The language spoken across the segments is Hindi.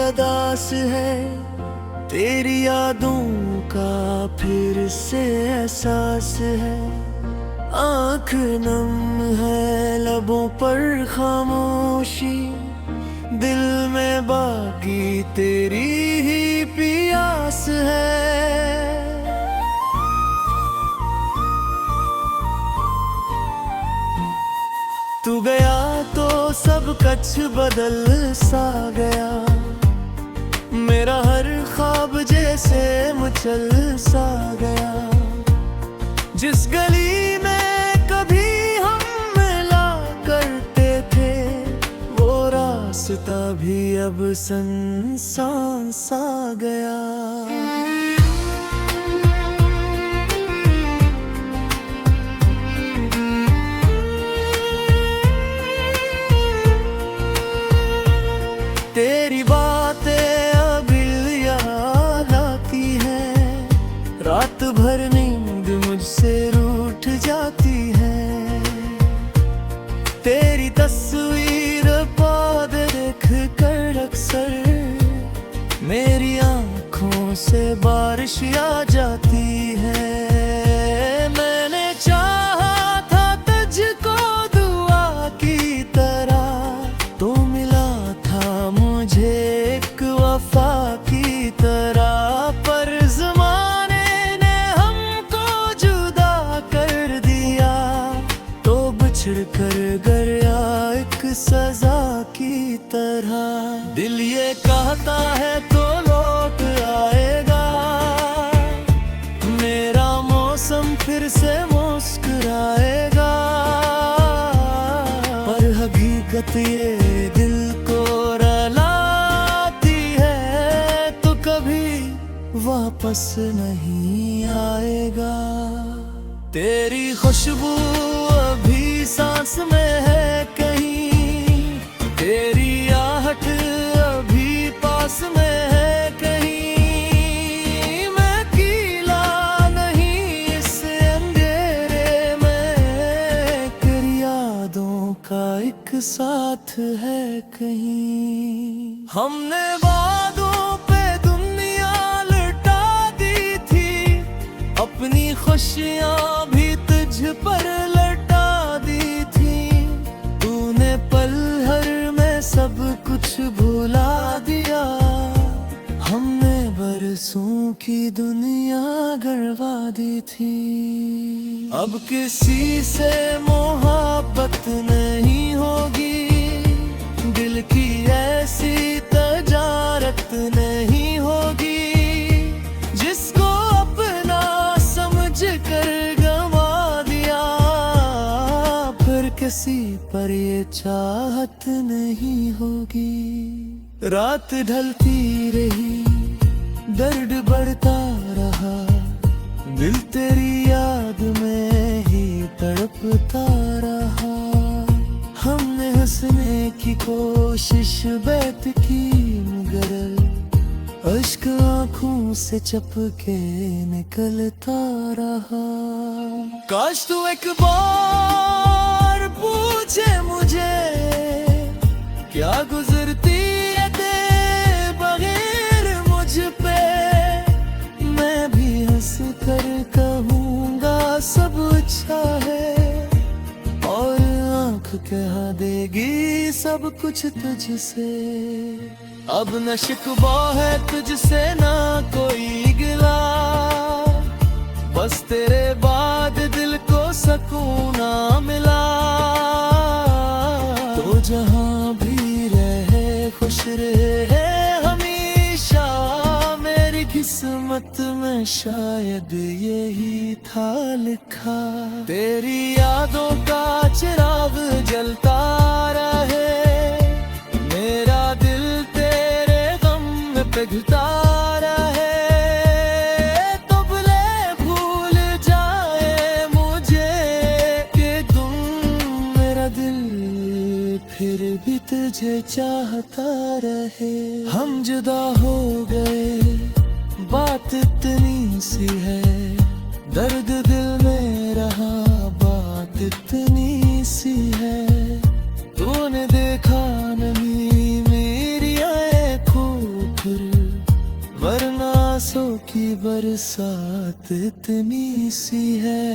अदास है, तेरी यादों का फिर से एहसास है। आँख नम है, लबों पर खामोशी, दिल में बाकी तेरी ही प्यास है। तू गया तो सब कुछ बदल सा गया, मेरा हर ख्वाब जैसे मचल सा गया। जिस गली में कभी हम मिला करते थे, वो रास्ता भी अब सुनसान सा गया। तेरी बातें अभी याद आती हैं, रात भर नींद मुझसे रूठ जाती है। तेरी तस्वीर पौध देख कर अक्सर मेरी आंखों से बारिश आ जाती है। मैंने चाहा था तुझको दुआ की तरह, तो मिला मुझे एक वफा की तरह। पर ज़माने ने हमको जुदा कर दिया, तो बिछड़ कर गया एक सजा की तरह। दिल ये कहता है तो लौट आएगा, मेरा मौसम फिर से मुस्कुराएगा। पर हकीकत ये दिल को वापस नहीं आएगा। तेरी खुशबू अभी सांस में है कहीं, तेरी आहट अभी पास में है कहीं। मैं अकेला नहीं इस अंधेरे में, तेरी यादों का एक साथ है कहीं। हमने वादों पे अपनी खुशियाँ भी तुझ पर लौटा दी थी। तूने पल हर में सब कुछ भुला दिया, हमने बरसों की दुनिया गड़वा दी थी। अब किसी से मोहब्बत नहीं होगी, दिल की ऐसी तजारत नहीं होगी। जिसको कर गवा दिया, फिर किसी पर ये चाहत नहीं होगी। रात ढलती रही, दर्द बढ़ता रहा, दिल तेरी याद में ही तड़पता रहा। हमने हंसने की कोशिश बैठ की, मगर अश्क आँखों से चपके निकलता रहा। काश तू एक बार पूछे मुझे, क्या गुजरती है तेरे बगैर मुझ पे। मैं भी हंस कर कहूँगा सब अच्छा है, और आँख कह देगी सब कुछ तुझसे। अब न शिकवा है तुझसे ना कोई गिला, बस तेरे बाद दिल को सुकून ना मिला। तो जहाँ भी रहे खुश रहे हमेशा, मेरी किस्मत में शायद यही था लिखा। तेरी यादों का चिराग जलता रहे, मेरा दिल पिघलता रहे। तो भले भूल जाए मुझे कि तुम, मेरा दिल फिर भी तुझे चाहता रहे। हम जुदा हो गए, बात इतनी सी है, दर्द दिल में रहा, बात इतनी सी है। तूने देखा नहीं मेरी आँखों की बरसात इतनी सी है।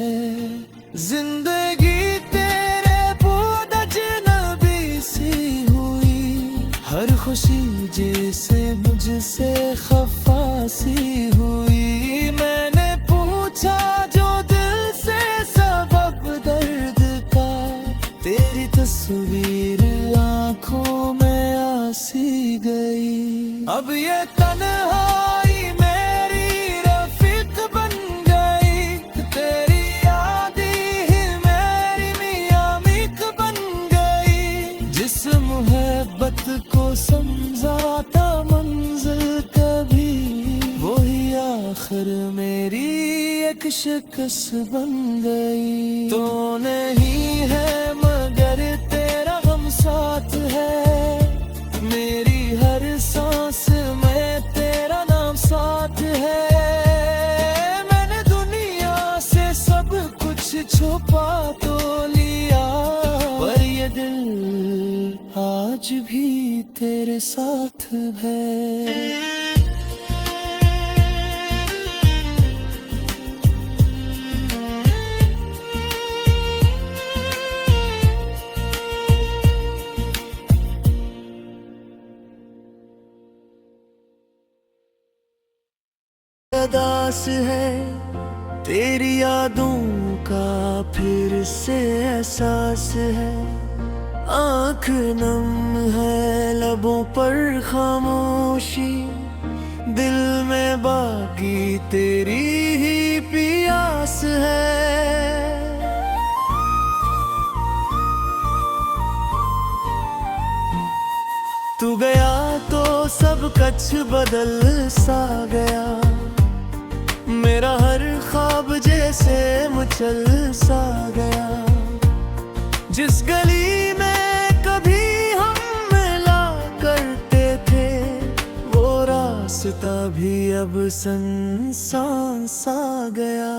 जिंदगी तेरे बूंद अजनबी सी हुई, हर खुशी जैसे मुझसे खफा सी हुई। मैंने पूछा जो दिल से सबब दर्द का, तेरी तस्वीर आंखों में आसी गई। अब ये तन्हाई मेरी रफीक बन गई, तेरी यादें ही मेरी मियामीक बन गई। जिस मोहब्बत को समझा था मंजिल कभी, वही आखिर मेरी एक शिकस्त बन गई। तो नहीं है मगर तेरा गम साथ है, मेरी हर सांस में तेरा नाम साथ है। मैंने दुनिया से सब कुछ छुपा तो लिया, पर ये दिल आज भी तेरे साथ है। दास है तेरी यादों का फिर से एहसास है। आँख नम है लबों पर खामोशी, दिल में बाकी तेरी ही प्यास है। तू गया तो सब कुछ बदल सा गया, मेरा हर ख्वाब जैसे मचल सा गया। जिस गली में कभी हम मिला करते थे, वो रास्ता भी अब सुनसान सा गया।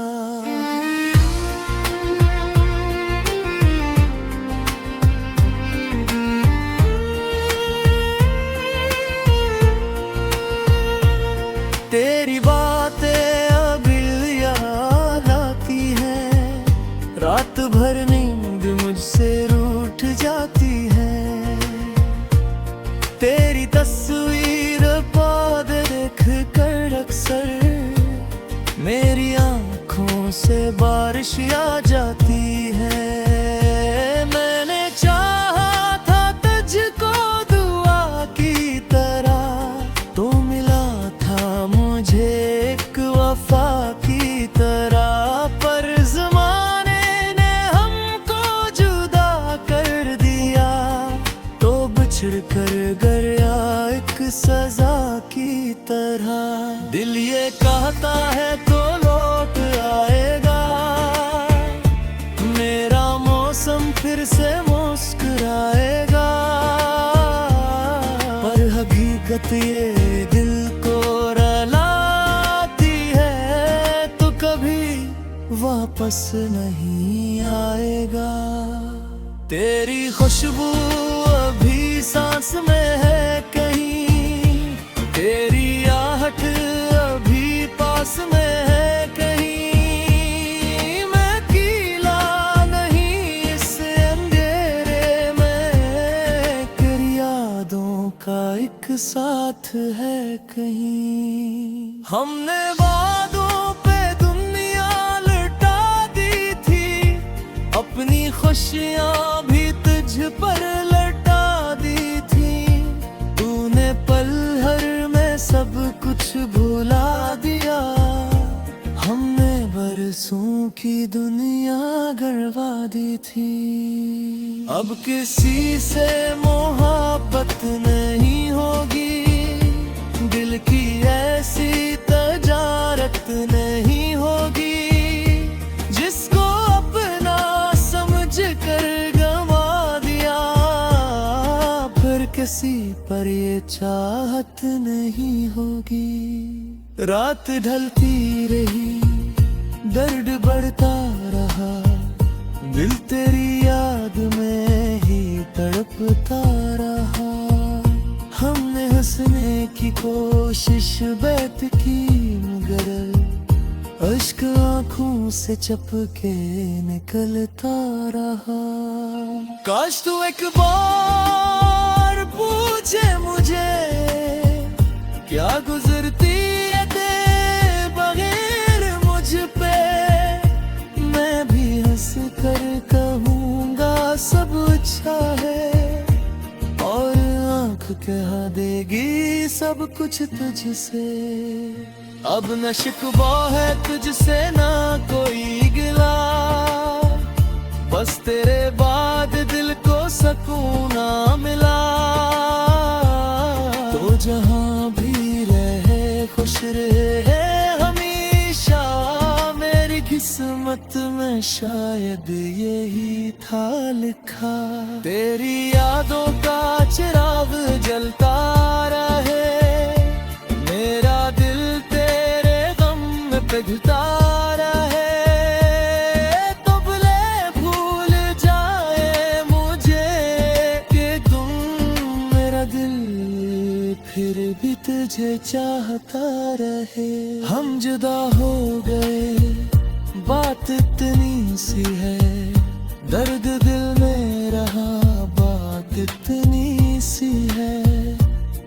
तेरी बातें अभी याद आती हैं, रात भर नींद मुझसे रूठ जाती है। तेरी तस्वीर पौध देख कर अक्सर मेरी आंखों से बारिश आ जाती है। मैंने चाहा था तुझको दुआ की तरह, तो मिला मुझे एक वफा की तरह। पर ज़माने ने हमको जुदा कर दिया, तो बिछड़ कर गया एक सजा की तरह। दिल ये कहता है तो लौट आएगा, मेरा मौसम फिर से मुस्कुराएगा। पर हकीकत ये दिल वापस नहीं आएगा। तेरी खुशबू अभी सांस में है कहीं, तेरी आहट अभी पास में है कहीं। मैं अकेला नहीं इस अंधेरे में, तेरी यादों का एक साथ है कहीं। हमने वादों पे अपनी खुशियाँ भी तुझ पर लौटा दी थी। तूने पल हर में सब कुछ भुला दिया, हमने बरसों की दुनिया गड़वा दी थी। अब किसी से मोहब्बत नहीं होगी, दिल की ऐसी तजारत नहीं होगी। जिसको कर गवा दिया, फिर किसी पर ये चाहत नहीं होगी। रात ढलती रही, दर्द बढ़ता रहा, दिल तेरी याद में ही तड़पता रहा। हमने हंसने की कोशिश बैठ की गरल, अश्क आँखों से चपके निकलता रहा। काश तू एक बार पूछे मुझे, क्या गुजरती है तेरे बगैर मुझ पे, मैं भी हंस कर कहूँगा सब अच्छा है, और आँख कह देगी सब कुछ तुझसे। अब न शिकवा है तुझसे ना कोई गिला, बस तेरे बाद दिल को सुकून ना मिला। तो जहाँ भी रहे खुश रहे हमेशा, मेरी किस्मत में शायद यही था लिखा। तेरी यादों का चिराग जलता रहे, मेरा दिल तेरे गम में पिघलता रहे, तो भले भूल जाए मुझे कि तुम मेरा दिल फिर भी तुझे चाहता रहे। हम जुदा हो गए बात इतनी सी है, दर्द दिल में रहा बात इतनी सी है,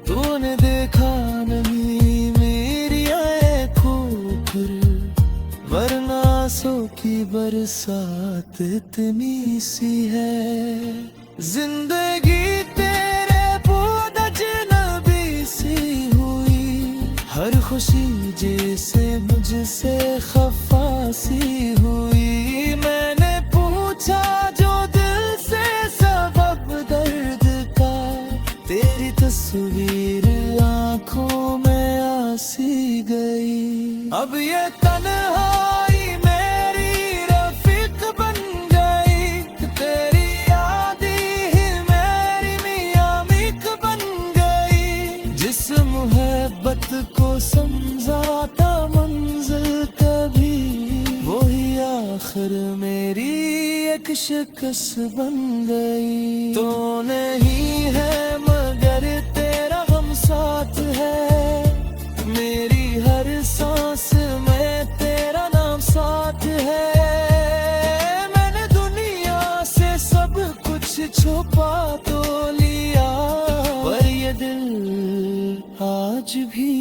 तूने देखा नहीं मेरी आँखों पर, वरना आंसू की बरसात इतनी सी है। जिंदगी तेरे बूंद अजनबी सी हुई, हर खुशी जैसे मुझसे खफा सी हुई। मैंने पूछा जो दिल से सबब दर्द का, तेरी तस्वीर आँखों में आसी गई। अब ये तन्हाई मेरी रफीक बन गई, तेरी यादें ही मेरी मियामीक बन गई। जिस मोहब्बत को समझा था मंजिल कभी, वही आखिर मेरी एक शिकस्त बन गई। तो नहीं है मगर तेरा गम साथ है, मेरी हर सांस में तेरा नाम साथ है। मैंने दुनिया से सब कुछ छुपा तो लिया, पर ये दिल आज भी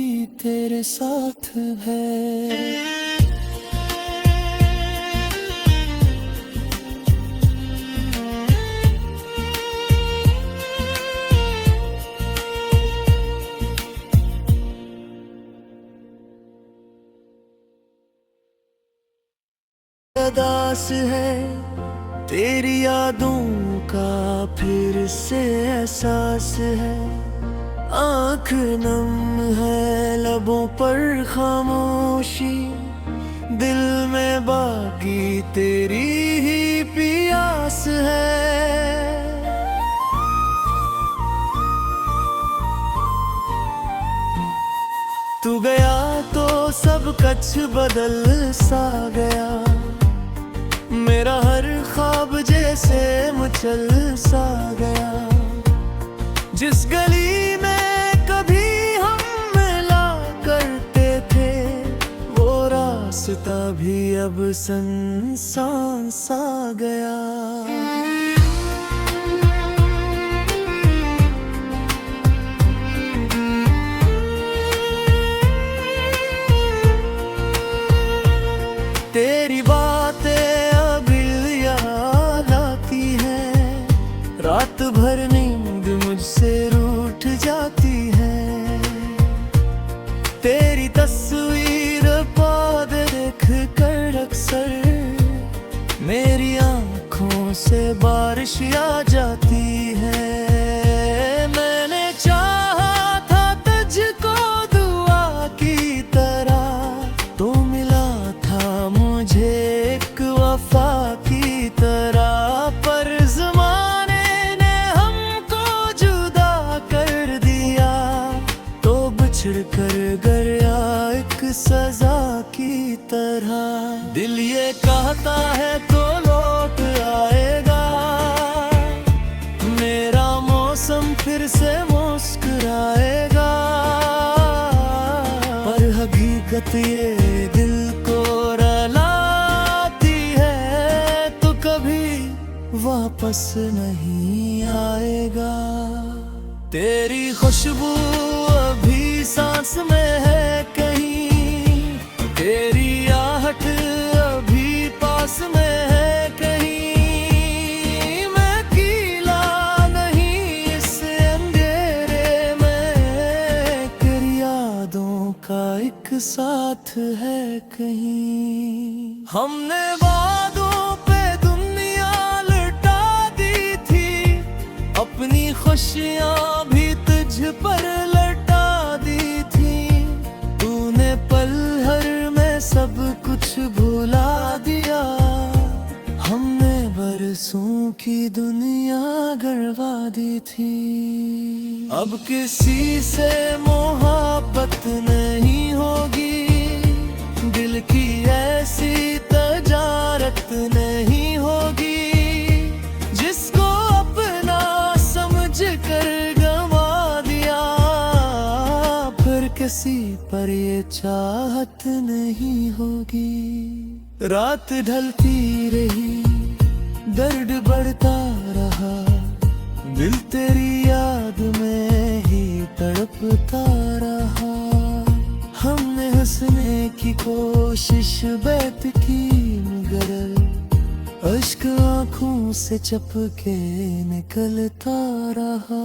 तेरे साथ है। दास है तेरी यादों का फिर से एहसास है, आँख नम है लबों पर खामोशी, दिल में बाकी तेरी ही प्यास है। तू गया तो सब कुछ बदल सा गया, मेरा हर ख्वाब जैसे मचल सा गया। जिस गली में कभी हम मिला करते थे, वो रास्ता भी अब सुनसान सा गया। तेरी बातें अभी याद आती हैं, रात भर नींद मुझसे रूठ जाती है। तेरी तस्वीर पौध देख कर अक्सर मेरी आँखों से बारिश आ जाती है। मैंने चाहा था तुझको दुआ की तरह, तो मिला था मुझे एक वफा की तरह, पर ज़माने ने हमको जुदा कर दिया, तो बिछड़ कर गया एक सजा की तरह। दिल ये कहता है तो लौट आएगा, मेरा मौसम फिर से मुस्कुराएगा, पर हकीकत ये दिल को रुलाती है तो कभी वापस नहीं आएगा। तेरी खुशबू अभी सांस में है कहीं, तेरी आहट अभी पास में है कहीं। मैं अकेला नहीं इस अंधेरे में, तेरी यादों का एक साथ है कहीं। हमने वादों पे दुनिया लुटा दी थी, अपनी खुशियाँ भी तुझ पर लौटा दी थी। तूने पल हर में सब कुछ भुला दिया, हमने बरसों की दुनिया गड़वा दी थी। अब किसी से मोहब्बत नहीं होगी, दिल की ऐसी तजारत नहीं होगी, जिसको अपना समझ कर गंवा दिया, फिर किसी पर ये चाहत नहीं होगी। रात ढलती रही, दर्द बढ़ता रहा, दिल तेरी याद में ही तड़पता रहा। हमने हंसने की कोशिश बैठ की, मगर अश्क आँखों से चपके निकलता रहा।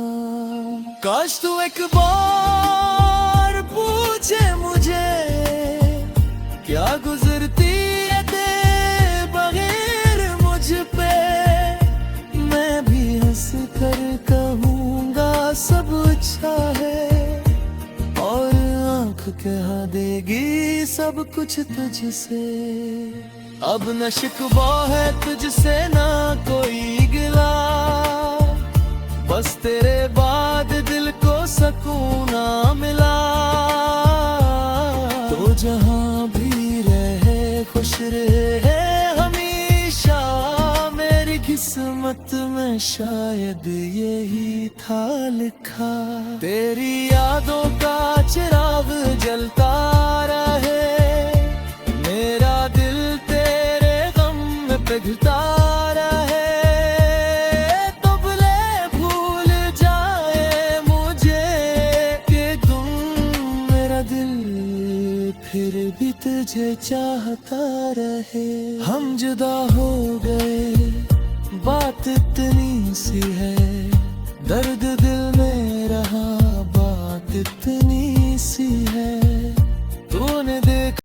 काश तू एक बार पूछे मुझे, क्या गुजरती है तेरे बगैर मुझ पे। मैं भी हंस कर कहूँगा सब अच्छा है, और आँख कह देगी सब कुछ तुझसे। अब न शिकवा है तुझसे ना कोई गिला, बस तेरे बाद दिल को सुकून ना मिला। तो जहाँ भी रहे खुश रहे हमेशा, मेरी किस्मत में शायद यही था लिखा। तेरी यादों का चिराग जलता रहे, मेरा दिल तेरे गम में पिघलता रहे। तो भले भूल जाए मुझे कि तुम, मेरा दिल फिर भी तुझे चाहता रहे। हम जुदा हो गए, बात इतनी सी है, दर्द दिल में रहा, बात इतनी सी